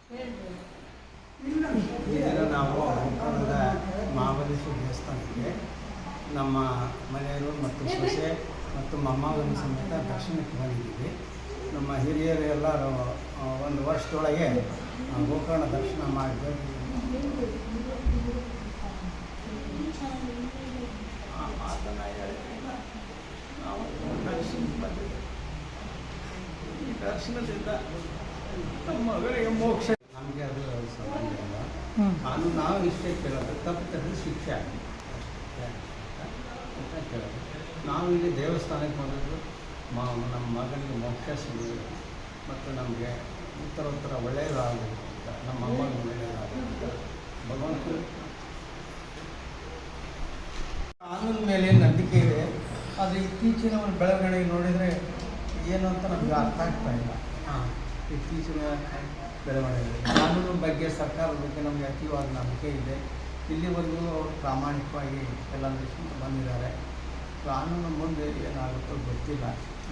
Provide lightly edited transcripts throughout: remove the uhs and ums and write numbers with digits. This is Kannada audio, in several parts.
ಈ ದಿನ ನಾವು ಗೋಕರ್ಣದ ಮಹಾಬಲೇಶ್ವರ ದೇವಸ್ಥಾನಕ್ಕೆ ನಮ್ಮ ಮನೆಯವರು ಮತ್ತು ಸೊಸೆ ಮತ್ತು ಮೊಮ್ಮಗನ ಸಮೇತ ದರ್ಶನಕ್ಕೆ ಬಂದಿದ್ದೀವಿ. ನಮ್ಮ ಹಿರಿಯರು ಎಲ್ಲರೂ ಒಂದು ವರ್ಷದೊಳಗೆ ಗೋಕರ್ಣ ದರ್ಶನ ಮಾಡಬೇಕು ಮಾತನ್ನ ಹೇಳಿದ್ರಿಂದ ನಾವು ದರ್ಶನಕ್ಕೆ ಬಂದಿದ್ದೇವೆ. ಈ ದರ್ಶನದಿಂದ ನಮ್ಮ ಮಗಳಿಗೆ ಮೋಕ್ಷ ನಮಗೆ ಅದು ಸಂಬಂಧ ಇಲ್ಲ. ನಾನು ನಾವು ಇಷ್ಟೇ ಕೇಳೋದು, ತಪ್ಪಿದ್ರೆ ಶಿಕ್ಷೆ ಆಗಿದೆ ಅಂತ ಕೇಳೋದು. ನಾವು ಇಲ್ಲಿ ದೇವಸ್ಥಾನಕ್ಕೆ ಬಂದಿದ್ದು ನಮ್ಮ ಮಗನಿಗೆ ಮೋಕ್ಷ ಸಿಗಬೇಕು ಮತ್ತು ನಮಗೆ ಉತ್ತರ ಒಳ್ಳೆಯದಾಗಬೇಕು ಅಂತ, ನಮ್ಮ ಅಮ್ಮನಿಗೆ ಒಳ್ಳೆಯದಾಗಬೇಕು ಭಗವಂತರು. ಕಾನೂನು ಮೇಲೆ ನಂಬಿಕೆ ಇದೆ, ಆದರೆ ಇತ್ತೀಚಿನ ಒಂದು ಬೆಳವಣಿಗೆ ನೋಡಿದರೆ ಏನು ಅಂತ ನಮಗೆ ಅರ್ಥ ಆಗ್ತಾ ಇಲ್ಲ. ಇತ್ತೀಚಿನ ಬೆಳವಣಿಗೆ ಕಾನೂನು ಬಗ್ಗೆ ಸರ್ಕಾರದ ಬಗ್ಗೆ ನಮಗೆ ಅತೀವಾದ ನಂಬಿಕೆ ಇದೆ. ಇಲ್ಲಿವರೆಗೂ ಅವರು ಪ್ರಾಮಾಣಿಕವಾಗಿ ಎಲ್ಲ ನಡೆಸ್ಕೊಂಡು ಬಂದಿದ್ದಾರೆ. ಕಾನೂನು ಮುಂದೆ ಏನಾಗುತ್ತೋ ಗೊತ್ತಿಲ್ಲ.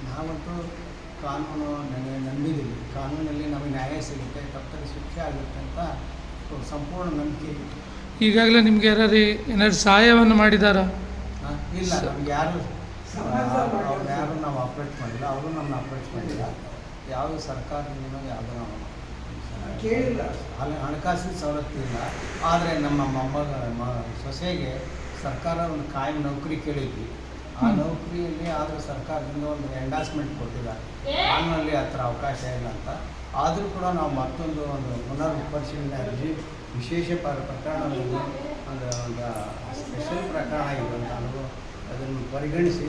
ನಾವಂತೂ ಕಾನೂನು ನಂಬಿದ್ದೀವಿ. ಕಾನೂನಲ್ಲಿ ನಮಗೆ ನ್ಯಾಯ ಸಿಗುತ್ತೆ, ತಪ್ಪದೆ ಶಿಕ್ಷೆ ಆಗುತ್ತೆ ಅಂತ ಸಂಪೂರ್ಣ ನಂಬಿಕೆ ಇದೆ. ಈಗಾಗಲೇ ನಿಮ್ಗೆ ಏನಾದ್ರು ಸಹಾಯವನ್ನು ಮಾಡಿದಾರಾ? ಇಲ್ಲ, ನಮ್ಗೆ ಯಾರು ನಾವು ಅಪ್ರೋಚ್ ಮಾಡಿಲ್ಲ, ಅವರು ನಮ್ಮನ್ನ ಅಪ್ರೋಚ್ ಮಾಡಿಲ್ಲ. ಯಾವುದು ಸರ್ಕಾರದಿಂದ ಯಾವುದೂ ನಾವು ಕೇಳಿಲ್ಲ. ಹಣಕಾಸಿನ ಸವಲತ್ತು ಇಲ್ಲ. ಆದರೆ ನಮ್ಮ ಸೊಸೆಗೆ ಸರ್ಕಾರ ಒಂದು ಕಾಯಂ ನೌಕರಿ ಕೇಳಿದ್ವಿ. ಆ ನೌಕರಿಯಲ್ಲಿ ಆದರೂ ಸರ್ಕಾರದಿಂದ ಒಂದು ಎಂಡಾಸ್ಮೆಂಟ್ ಕೊಟ್ಟಿದ್ದಾರೆ. ಕಾನೂನಲ್ಲಿ ಆ ಥರ ಅವಕಾಶ ಇಲ್ಲ ಅಂತ. ಆದರೂ ಕೂಡ ನಾವು ಮತ್ತೊಂದು ಪುನರ್ ಪರಿಶೀಲನೆ ಅರ್ಜಿ ವಿಶೇಷ ಪ್ರಕರಣದಲ್ಲಿ ಒಂದು ಸ್ಪೆಷಲ್ ಪ್ರಕರಣ ಇದೆ ಅಂತ ಅದನ್ನು ಪರಿಗಣಿಸಿ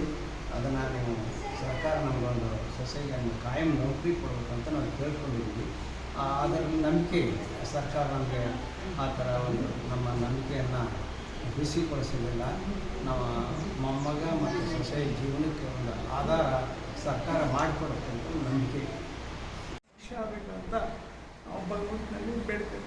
ಅದನ್ನು ನೀವು ಸರ್ಕಾರ ನಮಗೊಂದು ಸೊಸೈಟಿಗೆ ಕಾಯಂ ನೌಕರಿ ಕೊಡಬೇಕಂತ ನಾವು ಕೇಳ್ಕೊಂಡಿದ್ದೀವಿ. ಅದರ ನಂಬಿಕೆ ಸರ್ಕಾರ ನಮಗೆ ಆ ಥರ ಒಂದು ನಮ್ಮ ನಂಬಿಕೆಯನ್ನು ಬಿಸಿಗೊಳಿಸಲಿಲ್ಲ. ನಮ್ಮ ಮೊಮ್ಮಗ ಮತ್ತು ಸೊಸೆ ಜೀವನಕ್ಕೆ ಒಂದು ಆಧಾರ ಸರ್ಕಾರ ಮಾಡಿಕೊಡುತ್ತೆ ಅಂತ ನಂಬಿಕೆ. ಆಗಬೇಕಂತ ನಾವು ಭಗವಂತನಲ್ಲಿ ಬೇಡ್ತೇವೆ.